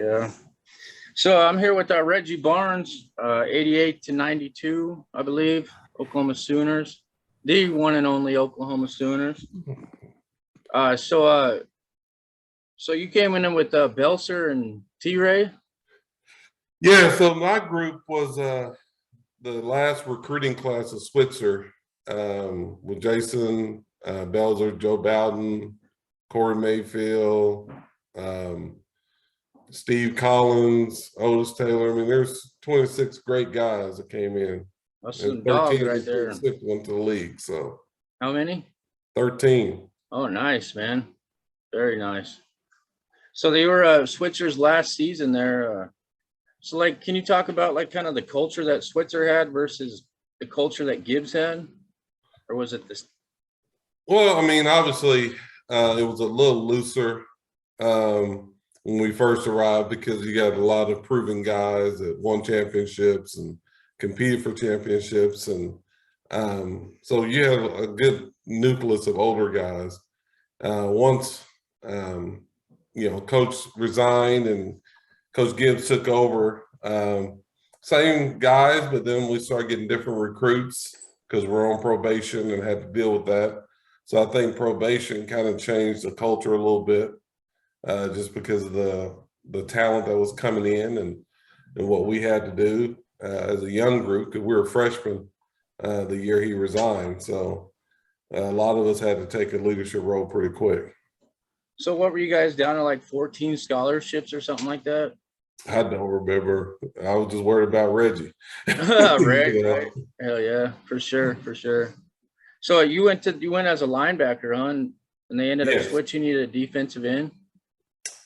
Yeah. So I'm here with Reggie Barnes, 88 to 92, I believe, Oklahoma Sooners, the one and only Oklahoma Sooners. Uh, so, uh, so you came in with Belser and T-Ray. Yeah, so my group was the last recruiting class of Switzer with Jason Belzer, Joe Bowden, Corey Mayfield, Steve Collins, Otis Taylor. I mean, there's 26 great guys that came in. That's And some dogs right there. 26 went to the league. So How many? 13. Oh, nice, man. Very nice. So they were Switzer's last season there. So, like, can you talk about like kind of the culture that Switzer had versus the culture that Gibbs had, or was it this? Well, I mean, obviously, it was a little looser when we first arrived because you got a lot of proven guys that won championships and competed for championships. And so you have a good nucleus of older guys. Once, Coach resigned and Coach Gibbs took over, same guys, but then we started getting different recruits because we're on probation and had to deal with that. So I think probation kind of changed the culture a little bit, just because of the talent that was coming in and what we had to do as a young group, because we were freshmen the year he resigned. So a lot of us had to take a leadership role pretty quick. So what were you guys down to, like 14 scholarships or something like that? I don't remember. I was just worried about Reggie. Right. Hell yeah, for sure. So you went as a linebacker, huh? And they ended up switching you to defensive end.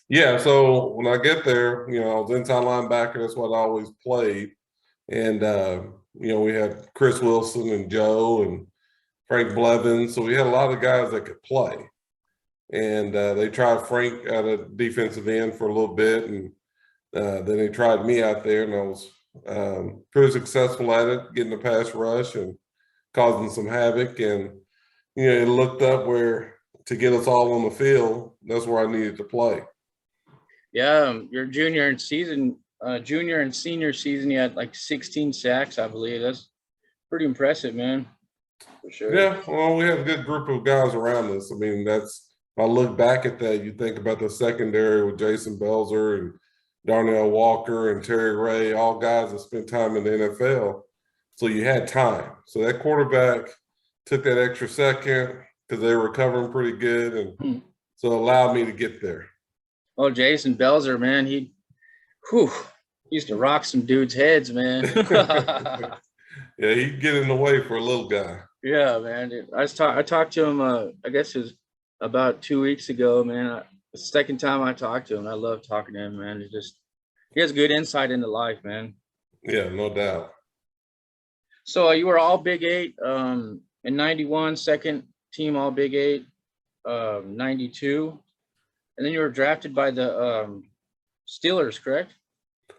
Yeah. So when I get there, I was inside linebacker. That's what I always played. And we had Chris Wilson and Joe and Frank Blevins. So we had a lot of guys that could play. And they tried Frank at a defensive end for a little bit, and then they tried me out there, and I was pretty successful at it, getting the pass rush and causing some havoc. And it looked up where to get us all on the field, that's where I needed to play. Yeah, your junior and senior season, you had like 16 sacks, I believe. That's pretty impressive, man. For sure. Yeah, well, we have a good group of guys around us. I mean, if I look back at that, you think about the secondary with Jason Belzer and Darnell Walker and Terry Ray, all guys that spent time in the NFL. So you had time. So that quarterback took that extra second because they were recovering pretty good. And so it allowed me to get there. Oh, Jason Belzer, man, he used to rock some dudes' heads, man. Yeah, he'd get in the way for a little guy. Yeah, man. I talked to him, I guess it was about 2 weeks ago, man. The second time I talked to him, I love talking to him, man. He has good insight into life, man. Yeah, no doubt. So you were all Big 8 in 91, second team all Big 8, 92. And then you were drafted by the Steelers, correct?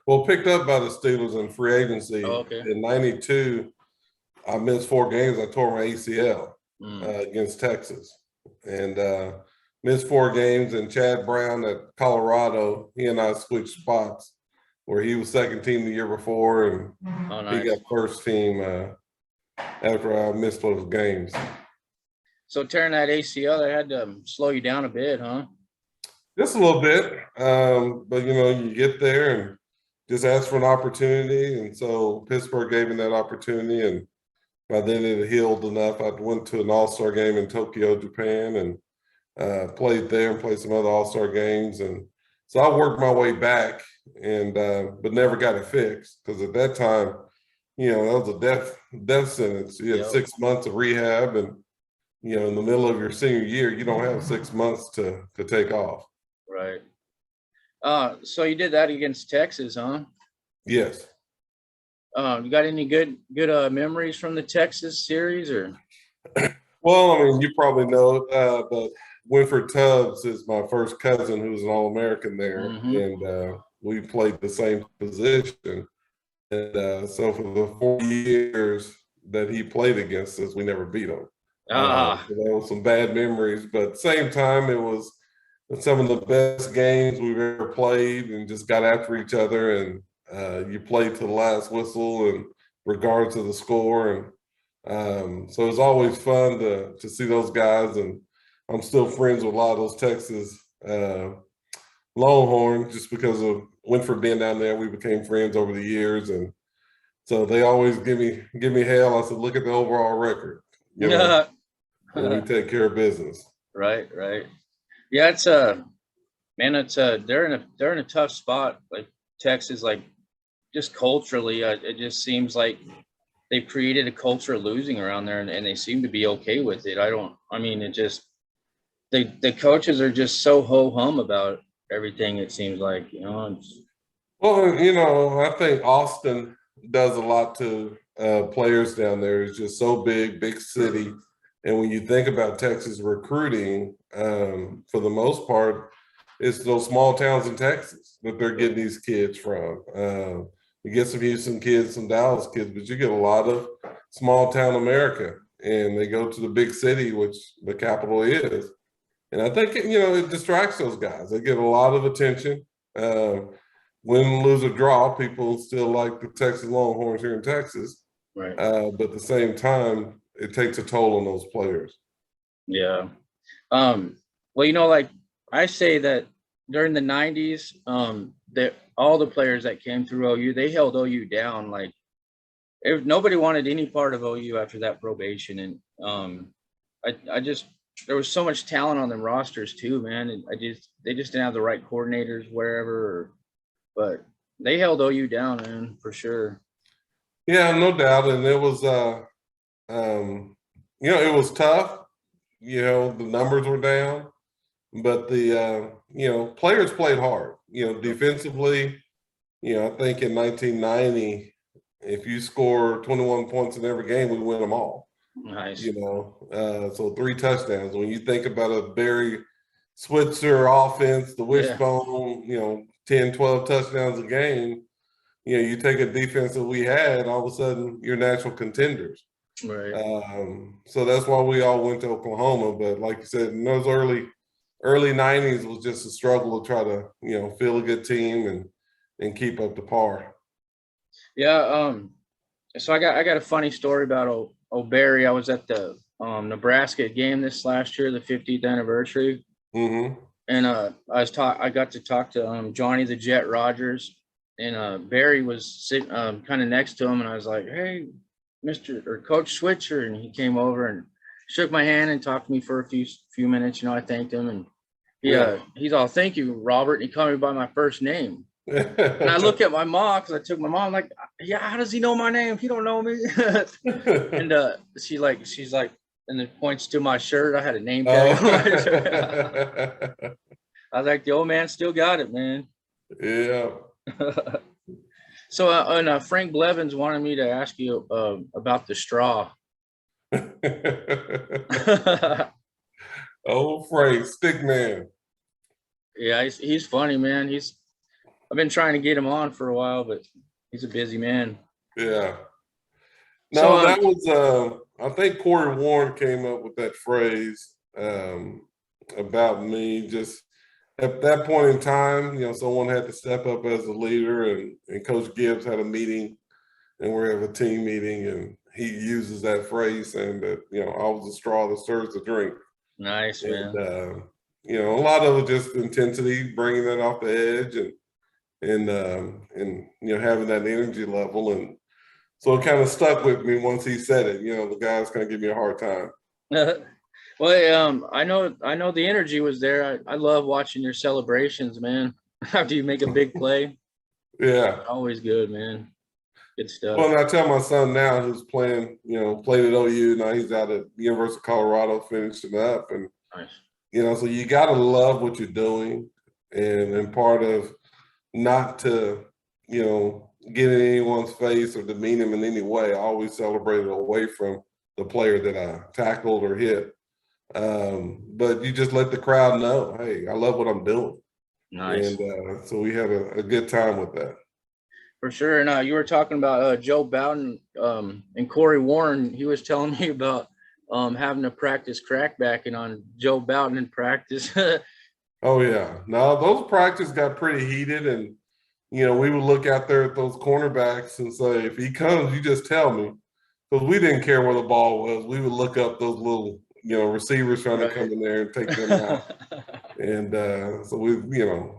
Well, picked up by the Steelers in free agency. Oh, okay. In 92, I missed 4 games. I tore my ACL against Texas. And missed 4 games. And Chad Brown at Colorado, he and I switched spots where he was second team the year before. And nice. He got first team after I missed those games. So tearing that ACL, that had to slow you down a bit, huh? Just a little bit. But, you get there and just ask for an opportunity. And so Pittsburgh gave me that opportunity. And by then it had healed enough. I went to an all-star game in Tokyo, Japan, and played there and played some other all-star games. And so I worked my way back and but never got it fixed because at that time, that was a death sentence. You had 6 months of rehab and, in the middle of your senior year, you don't have 6 months to take off. Right. So you did that against Texas, huh? Yes. You got any good memories from the Texas series, or? Well, I mean, you probably know, but Winford Tubbs is my first cousin who's an All-American there, and we played the same position. And so for the 4 years that he played against us, we never beat him. So there was some bad memories, but at the same time, it was some of the best games we've ever played, and just got after each other, and you played to the last whistle and regardless of the score. And so it's always fun to see those guys, and I'm still friends with a lot of those Texas Longhorns just because of Winford being down there. We became friends over the years, and so they always give me hell. I said, look at the overall record. You know, and we take care of business. Right. Yeah, it's man, it's they're in a tough spot. Like Texas, like just culturally, it just seems like they've created a culture of losing around there, and they seem to be okay with it. I mean, it just the coaches are just so ho hum about everything. It seems like, you know. Well, you know, I think Austin does a lot to players down there. It's just so big city. And when you think about Texas recruiting, for the most part, it's those small towns in Texas that they're getting these kids from. You get some Houston kids, some Dallas kids, but you get a lot of small town America, and they go to the big city, which the capital is. And I think, you know, it distracts those guys. They get a lot of attention. Win, lose, or draw, people still like the Texas Longhorns here in Texas. Right. But at the same time, it takes a toll on those players. Yeah. Well, you know, like I say that during the 90s, that all the players that came through OU, they held OU down. Like nobody wanted any part of OU after that probation. And I just, there was so much talent on the rosters too, man. And they just didn't have the right coordinators wherever, but they held OU down, man, for sure. Yeah, no doubt. And it was, you know, it was tough. You know, the numbers were down, but the, you know, players played hard. You know, defensively, you know, I think in 1990, if you score 21 points in every game, we win them all. Nice. You know, so 3 touchdowns. When you think about a Barry Switzer offense, the wishbone, you know, 10, 12 touchdowns a game, you know, you take a defense that we had, all of a sudden you're natural contenders. Right. So that's why we all went to Oklahoma. But like you said, in those early 90s was just a struggle to try to, you know, field a good team and keep up to par. Yeah. So I got a funny story about Barry. I was at the Nebraska game this last year, the 50th anniversary. Mm-hmm. And I got to talk to Johnny the Jet Rogers, and Barry was sitting kind of next to him, and I was like, "Hey, Coach Switzer," and he came over and shook my hand and talked to me for a few minutes. You know, I thanked him, and he's all, "Thank you, Robert." And he called me by my first name. And I look at my mom, because I took my mom, like, "Yeah, how does he know my name? He don't know me." And she's like, and it points to my shirt. I had a name tag on my shirt. I was like, the old man still got it, man. Yeah. So, and Frank Blevins wanted me to ask you about the straw. Oh, Frank, stick man. Yeah, he's funny, man. I've been trying to get him on for a while, but he's a busy man. Yeah. No, So, that was I think Corey Warren came up with that phrase about me. Just at that point in time, you know, someone had to step up as a leader, and Coach Gibbs had a meeting, and we have a team meeting, and he uses that phrase saying that, you know, I was the straw that stirs the drink. Nice, man. And you know, a lot of it just intensity, bringing that off the edge, and you know, having that energy level. And so it kind of stuck with me once he said it. You know, the guy's going to give me a hard time. Well, I know the energy was there. I love watching your celebrations, man. After you make a big play. Yeah. Always good, man. Good stuff. Well, and I tell my son now, who's playing, you know, played at OU, now he's out at University of Colorado finishing up. And, nice. You know, so you got to love what you're doing. And part of not to, you know, get in anyone's face or demean him in any way. I always celebrate it away from the player that I tackled or hit. But you just let the crowd know, hey, I love what I'm doing. Nice. And so we had a good time with that. For sure. And you were talking about Joe Bowden and Corey Warren. He was telling me about having to practice crackbacking on Joe Bowden in practice. Oh yeah. No, those practices got pretty heated, and we would look out there at those cornerbacks and say, if he comes, you just tell me. Because we didn't care where the ball was. We would look up those little, receivers trying to come in there and take them out. And so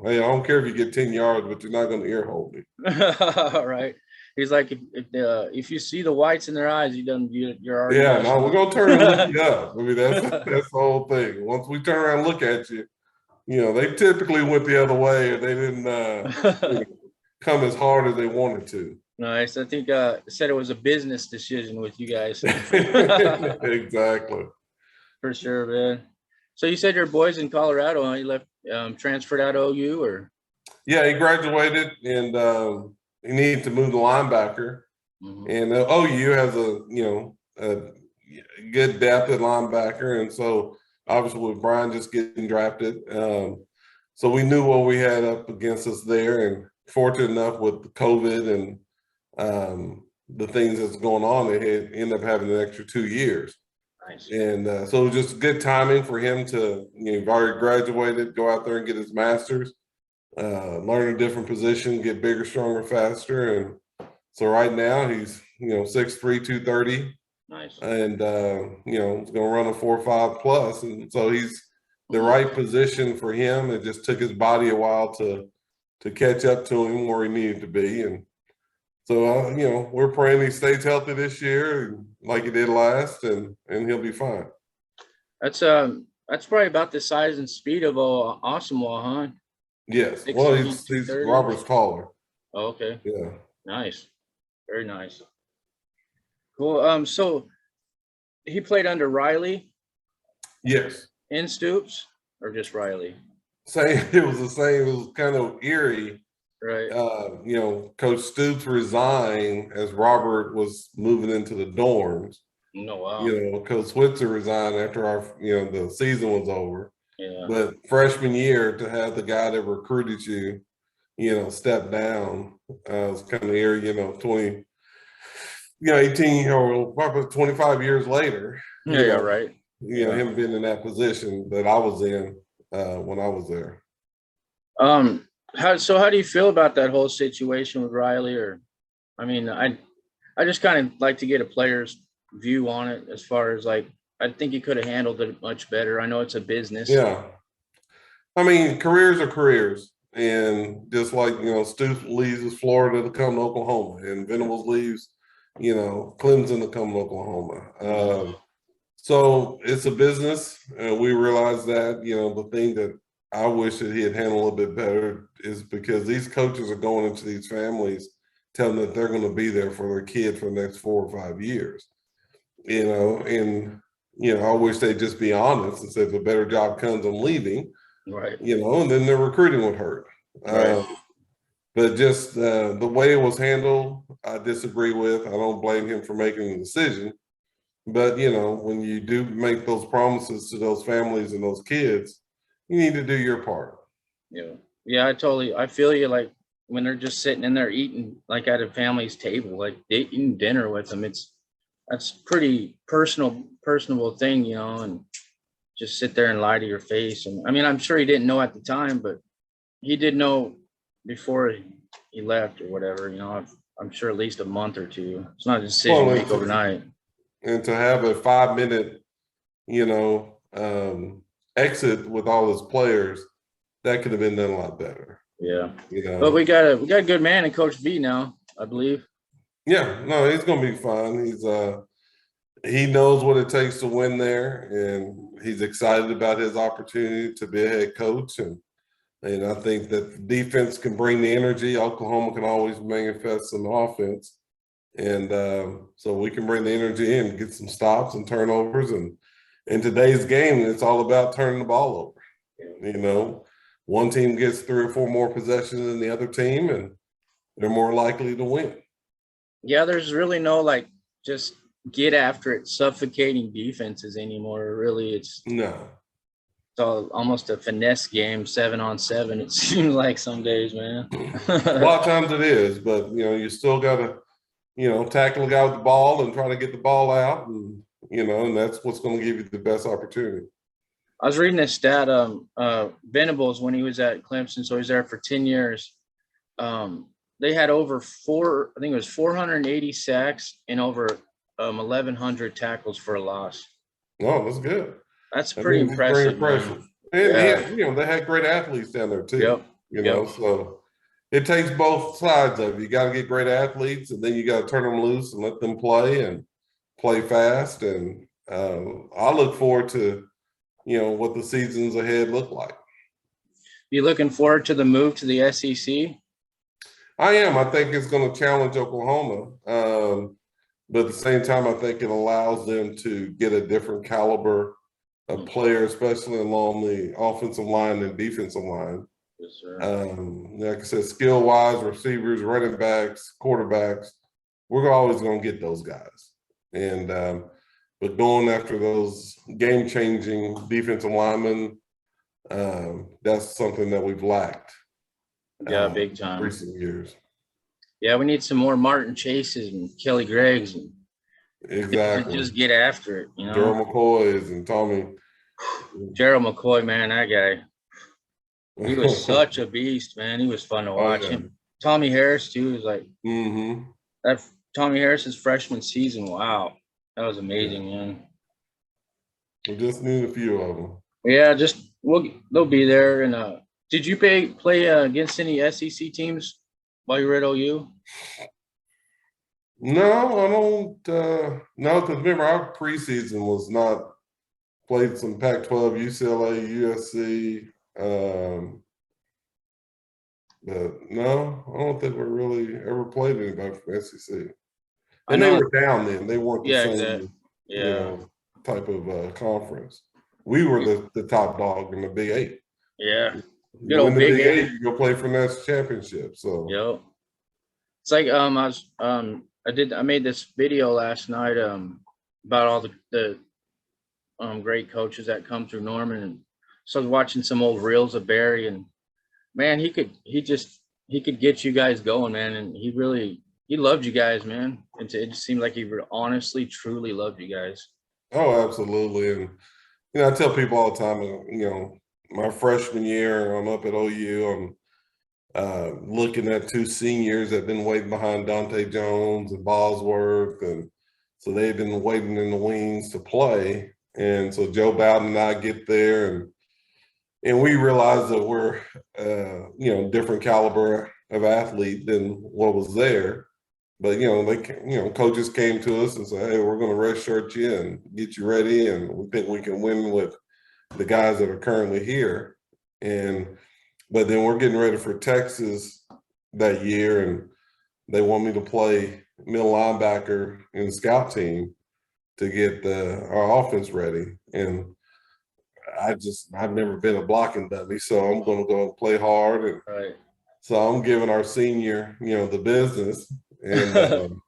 hey, I don't care if you get 10 yards, but you're not going to ear hold me. Right. He's like, if you see the whites in their eyes, you're already. Yeah, no, we're going to turn and look you up. I mean, that's the whole thing. Once we turn around and look at you, they typically went the other way, or they didn't come as hard as they wanted to. Nice. I think said it was a business decision with you guys. Exactly. For sure, man. So you said your boy's in Colorado, huh? You left, transferred out of OU, or? Yeah, he graduated, and he needed to move to linebacker. Mm-hmm. And OU has a good depth at linebacker, and so obviously with Brian just getting drafted, so we knew what we had up against us there. And fortunate enough with COVID and the things that's going on, they ended up having an extra 2 years. Nice. And so it was just good timing for him to, he've already graduated, go out there and get his master's, learn a different position, get bigger, stronger, faster. And so right now he's, 6'3", 230. Nice. And, he's going to run a 4.5 plus. And so he's the right position for him. It just took his body a while to catch up to him where he needed to be. And so, we're praying he stays healthy this year like he did last, and he'll be fine. That's probably about the size and speed of Awesomewall, huh? Yes. Well, he's Robert's taller. Oh, okay. Yeah. Nice. Very nice. Cool. So he played under Riley? Yes. In Stoops, or just Riley? Same. It was the same. It was kind of eerie. Right. Coach Stoops resigned as Robert was moving into the dorms. No, wow. Coach Switzer resigned after the season was over. Yeah. But freshman year, to have the guy that recruited you, step down, was kind of eerie. 18 or probably 25 years later. Yeah, right. Him being in that position that I was in when I was there. How do you feel about that whole situation with Riley? Or, I mean, I just kind of like to get a player's view on it, as far as like, I think he could have handled it much better. I know it's a business. Yeah. I mean, careers are careers. And just like, Stoops leaves Florida to come to Oklahoma, and Venables leaves, Clemson to come to Oklahoma. So it's a business. And we realize that, the thing that I wish that he had handled a little bit better is because these coaches are going into these families telling them that they're going to be there for their kid for the next 4 or 5 years, and, I wish they'd just be honest and say if a better job comes, I'm leaving, right. And then their recruiting would hurt. Right. But just the way it was handled, I disagree with. I don't blame him for making the decision. But, when you do make those promises to those families and those kids, you need to do your part. Yeah. Yeah, I feel you. Like when they're just sitting in there eating, like at a family's table, like eating dinner with them, that's pretty personable thing, and just sit there and lie to your face. And I mean, I'm sure he didn't know at the time, but he did know before he left or whatever, I'm sure at least a month or two. It's not a decision make overnight. And to have a 5-minute, exit with all his players, that could have been done a lot better. Yeah. But we got a good man in Coach V now, I believe. Yeah, no, he's gonna be fine. He knows what it takes to win there, and he's excited about his opportunity to be a head coach. And I think that the defense can bring the energy. Oklahoma can always manifest some offense. And so we can bring the energy in, get some stops and turnovers. And in today's game, it's all about turning the ball over. One team gets 3 or 4 more possessions than the other team, and they're more likely to win. Yeah, there's really no just get after it, suffocating defenses anymore. Really, it's all almost a finesse game, 7-on-7. It seems like some days, man. A lot of times it is, but you still got to tackle a guy with the ball and try to get the ball out, and and that's what's going to give you the best opportunity. I was reading this stat. Venables, when he was at Clemson, so he was there for 10 years. They had over I think it was 480 sacks and over 1,100 tackles for a loss. No, that's good. That's I pretty mean, it's very impressive, man. impressive. And Yeah. you know, they had great athletes down there too. Yep. You know, Yep. so it takes both sides of it. You got to get great athletes, and then you got to turn them loose and let them play and play fast. And I look forward to, you know, what the seasons ahead look like. You looking forward to the move to the SEC? I am. I think it's going to challenge Oklahoma. But at the same time, I think it allows them to get a different caliber of player, especially along the offensive line and defensive line. Yes, sir. Like I said, skill-wise, receivers, running backs, quarterbacks, we're always going to get those guys. And but going after those game-changing defensive linemen, that's something that we've lacked. Yeah, big time. Recent years. Yeah, we need some more Martin Chases and Kelly Greggs and exactly just get after it, you know. Gerald McCoys and Tommy. Gerald McCoy, man, that guy. He was such a beast, man. He was fun to watch. Oh, yeah. Tommy Harris too was like Mm-hmm. that. Tommy Harris's freshman season. Wow, that was amazing, man. We just need a few of them. Yeah, they'll be there. And did you play against any SEC teams while you were at OU? No, I don't. No, because remember our preseason was not played some Pac-12, UCLA, USC. But no, I don't think we really ever played anybody from SEC. And they were down then; they weren't the same, exactly. you know, type of conference. We were the top dog in the Big Eight. Yeah, good old Big Eight. You go play for national championship. So yep. It's like I made this video last night about all the great coaches that come through Norman, and so I was watching some old reels of Barry, and man, he could get you guys going, man, and he loved you guys, man. It just seemed like he honestly, truly loved you guys. Oh, absolutely. And you know, I tell people all the time, you know, my freshman year, I'm up at OU, I'm looking at two seniors that have been waiting behind Dante Jones and Bosworth, and so they've been waiting in the wings to play. And so Joe Bowden and I get there, and we realize that we're, you know, different caliber of athlete than what was there. But coaches came to us and said, "Hey, we're going to redshirt you and get you ready, and we think we can win with the guys that are currently here." But then we're getting ready for Texas that year, and they want me to play middle linebacker in the scout team to get our offense ready. And I've never been a blocking dummy, so I'm going to go play hard. And right. So I'm giving our senior, you know, the business. And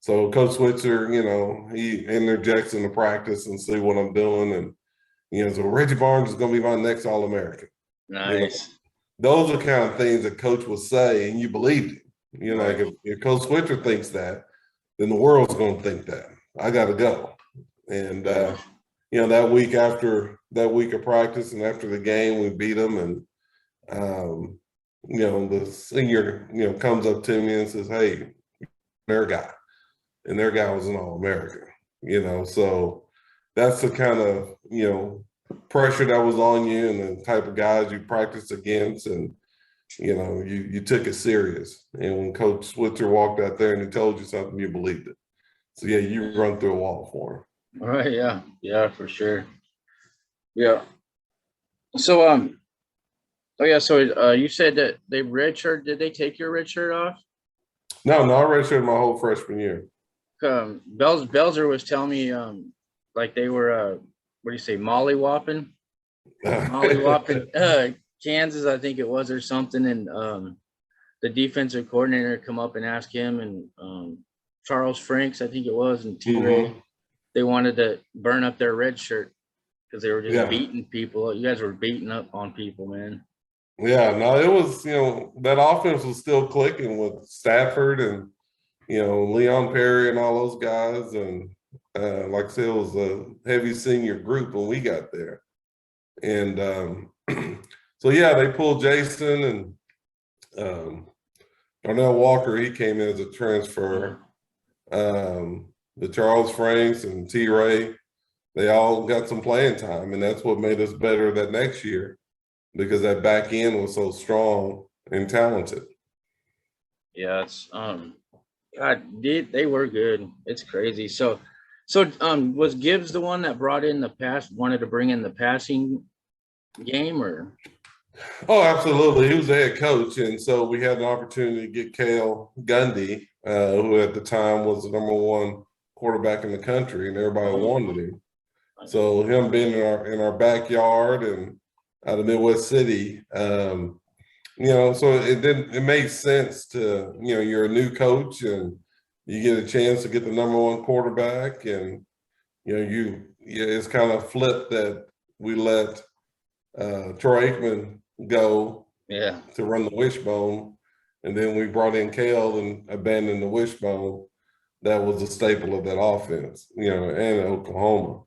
so Coach Switzer, you know, he interjects in the practice and see what I'm doing. And, you know, so Reggie Barnes is going to be my next All-American. Nice. You know, those are kind of things that Coach will say, and you believed it. You know, right. like if Coach Switzer thinks that, then the world's going to think that. I got to go. And, you know, that week of practice and after the game, we beat them. And, you know, the senior, you know, comes up to me and says, "Hey, their guy." And their guy was an All-American, you know. So that's the kind of, you know, pressure that was on you and the type of guys you practiced against. And, you know, you took it serious. And when Coach Switzer walked out there and he told you something, you believed it. So, yeah, you run through a wall for him. All right. Yeah. Yeah, for sure. Yeah. So, oh yeah. So you said that they redshirt. Did they take your red shirt off? No, I redshirted my whole freshman year. Belzer was telling me like they were what do you say, mollywopping Kansas, I think it was, or something, and the defensive coordinator come up and ask him and Charles Franks, I think it was, and T-Ray, they wanted to burn up their red shirt because they were just beating people. You guys were beating up on people, man. Yeah, no, it was, you know, that offense was still clicking with Stafford and, you know, Leon Perry and all those guys. And like I said, it was a heavy senior group when we got there. And so yeah, they pulled Jason and Darnell Walker. He came in as a transfer. The Charles Franks and T. Ray, they all got some playing time, and that's what made us better that next year because that back end was so strong and talented. Yeah, it's God, they were good. It's crazy. So was Gibbs the one that brought in wanted to bring in the passing game, or? Oh, absolutely. He was the head coach. And so we had an opportunity to get Cale Gundy, who at the time was the #1 quarterback in the country, and everybody wanted him. So him being in our backyard and out of Midwest City, so it made sense to, you're a new coach and you get a chance to get the #1 quarterback, and it's kind of flipped that we let Troy Aikman go to run the wishbone, and then we brought in Cale and abandoned the wishbone. That was a staple of that offense, and Oklahoma.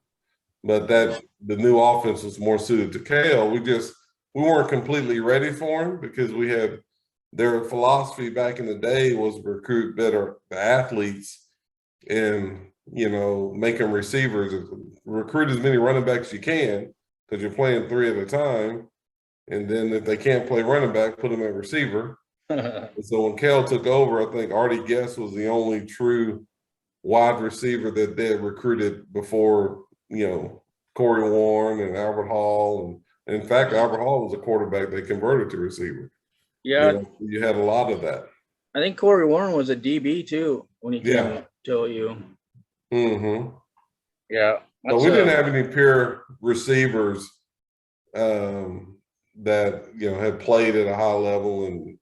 But the new offense was more suited to Cale. We weren't completely ready for him because we had their philosophy back in the day was recruit better athletes and make them receivers, recruit as many running backs as you can because you're playing 3 at a time. And then if they can't play running back, put them at receiver. And so when Cale took over, I think Artie Guess was the only true wide receiver that they had recruited before, Corey Warren and Albert Hall. And in fact, Albert Hall was a quarterback they converted to receiver. Yeah. You had a lot of that. I think Corey Warren was a DB too when he came to OU. Mm-hmm. Yeah. But we didn't have any pure receivers that had played at a high level and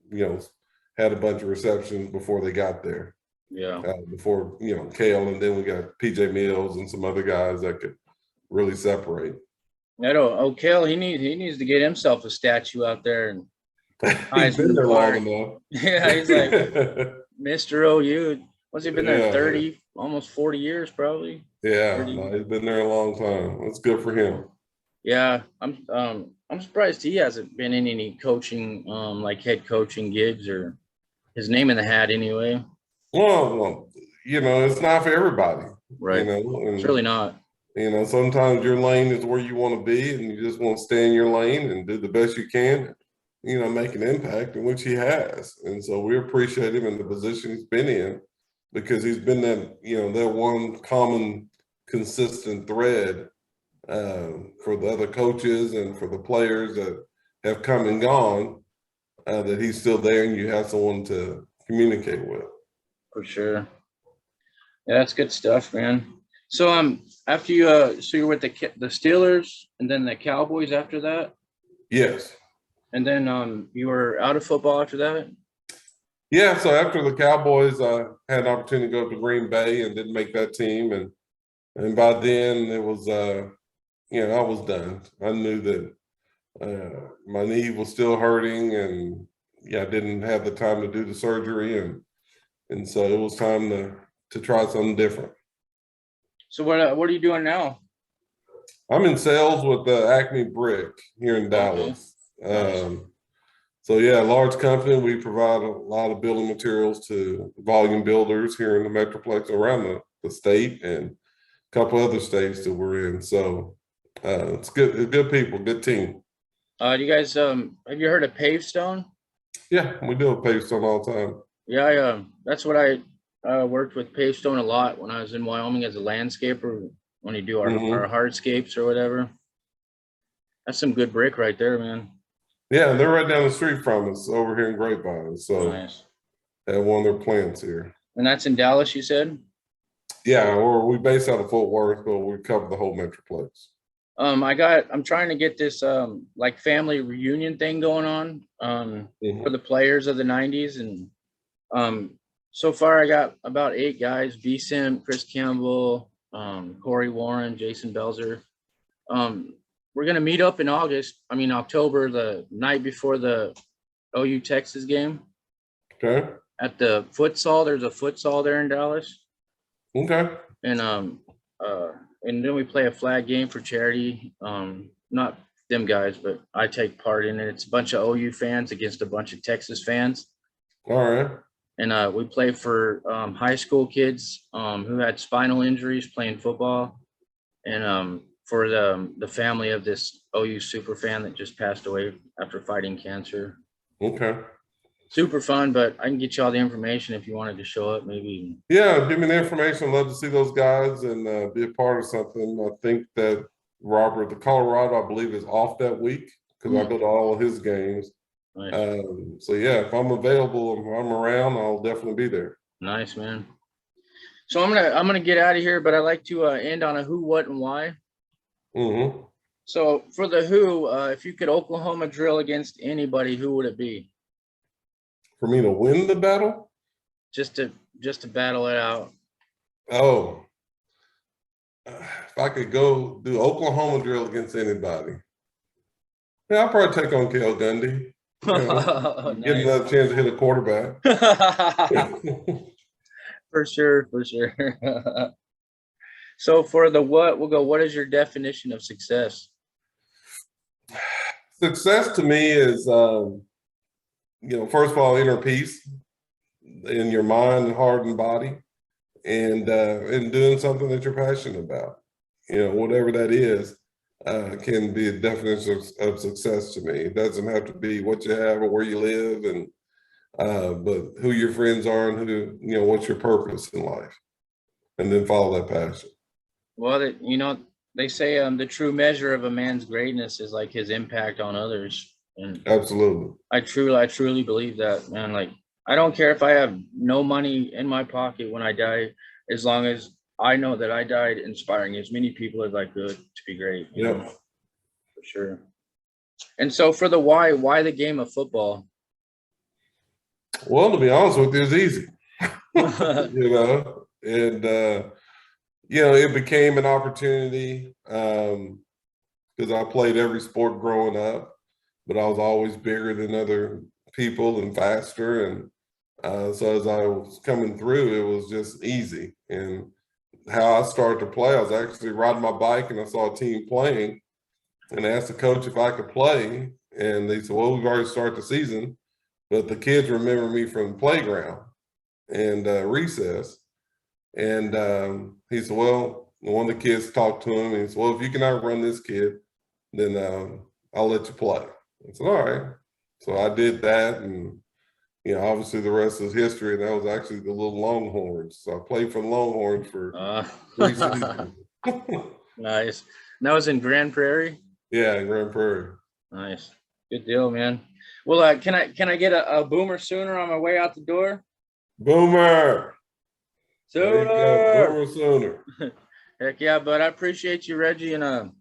had a bunch of receptions before they got there. Yeah. Before Cale, and then we got PJ Mills and some other guys that could really separate. Cale, he needs to get himself a statue out there and he's been there long enough. Yeah, he's like Mr. OU. What's he been there 30, almost 40 years probably? Yeah, no, he's been there a long time. That's good for him. Yeah, I'm surprised he hasn't been in any coaching, like head coaching gigs or his name in the hat anyway. Well, it's not for everybody. Right. It's really not. Sometimes your lane is where you want to be and you just want to stay in your lane and do the best you can, make an impact, in which he has. And so we appreciate him in the position he's been in because he's been that one common consistent thread for the other coaches and for the players that have come and gone, that he's still there and you have someone to communicate with. For sure. Yeah, that's good stuff, man. So after you're with the Steelers and then the Cowboys after that? Yes. And then you were out of football after that? Yeah, so after the Cowboys, I had an opportunity to go to Green Bay and didn't make that team. And by then it was, I was done. I knew that my knee was still hurting and I didn't have the time to do the surgery. And so it was time to try something different. So what are you doing now? I'm in sales with Acme Brick here in Dallas. So yeah, large company. We provide a lot of building materials to volume builders here in the Metroplex around the state and a couple other states that we're in. So it's good people, good team. Do you guys have you heard of Pavestone? Yeah, we do a Pavestone all the time. Yeah, that's what I worked with Pavestone a lot when I was in Wyoming as a landscaper, when you do our hardscapes or whatever. That's some good brick right there, man. Yeah, they're right down the street from us over here in Grapevine. So nice. They have one of their plants here. And that's in Dallas, you said? Yeah, or we base out of Fort Worth, but we cover the whole Metroplex. I'm trying to get this like family reunion thing going on for the players of the 90s. And so far I got about 8 guys: V-Sim, Chris Campbell, Corey Warren, Jason Belzer. We're going to meet up in October, the night before the OU Texas game. Okay. At the futsal. There's a futsal there in Dallas. Okay. And then we play a flag game for charity. Not them guys, but I take part in it. It's a bunch of OU fans against a bunch of Texas fans. All right. And we play for high school kids who had spinal injuries playing football, and for the family of this OU super fan that just passed away after fighting cancer. Okay. Super fun, but I can get you all the information if you wanted to show up, maybe. Yeah, give me the information. I'd love to see those guys and be a part of something. I think that Robert, the Colorado, I believe, is off that week because I go to all of his games. Nice. So yeah, if I'm available, if I'm around, I'll definitely be there. Nice, man. So I'm gonna get out of here, but I like to end on a who, what, and why. Mm-hmm. So for the who, if you could Oklahoma drill against anybody, who would it be? For me to win the battle? Just to battle it out. Oh, if I could go do Oklahoma drill against anybody, yeah, I'll probably take on Cale Gundy. You know, Nice. get another chance to hit a quarterback. For sure. So for the what, we'll go, what is your definition of success? Success to me is, first of all, inner peace in your mind, heart, and body, and doing something that you're passionate about. Whatever that is, can be a definition of success to me. It doesn't have to be what you have or where you live, but who your friends are and what's your purpose in life, and then follow that passion. Well, they say the true measure of a man's greatness is like his impact on others. And absolutely, I truly believe that, man. Like, I don't care if I have no money in my pocket when I die, as long as I know that I died inspiring as many people as I could to be great. You know, for sure. And so for the why the game of football? Well, to be honest with you, it's easy. It became an opportunity because I played every sport growing up, but I was always bigger than other people and faster. And so as I was coming through, it was just easy. And how I started to play, I was actually riding my bike and I saw a team playing and I asked the coach if I could play. And they said, well, we've already started the season, but the kids remember me from the playground and recess. And he said, well, one of the kids talked to him and he said, well, if you can outrun this kid, then I'll let you play. I said, all right. So I did that, and obviously the rest is history. And that was actually the little Longhorns. So I played for the Longhorns for 3 seasons. Nice. And that was in Grand Prairie? Yeah, in Grand Prairie. Nice. Good deal, man. Well, can I get a Boomer Sooner on my way out the door? Boomer. Sooner. Boomer Sooner. Heck yeah, but I appreciate you, Reggie, and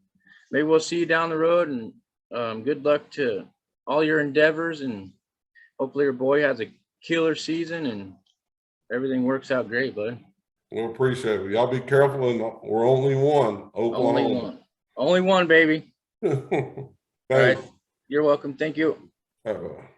maybe we'll see you down the road, and good luck to all your endeavors, and hopefully your boy has a killer season and everything works out great, bud. We appreciate it. Y'all be careful, and we're only one, Oklahoma. Only one, baby. Thanks. All right. You're welcome. Thank you. Bye-bye.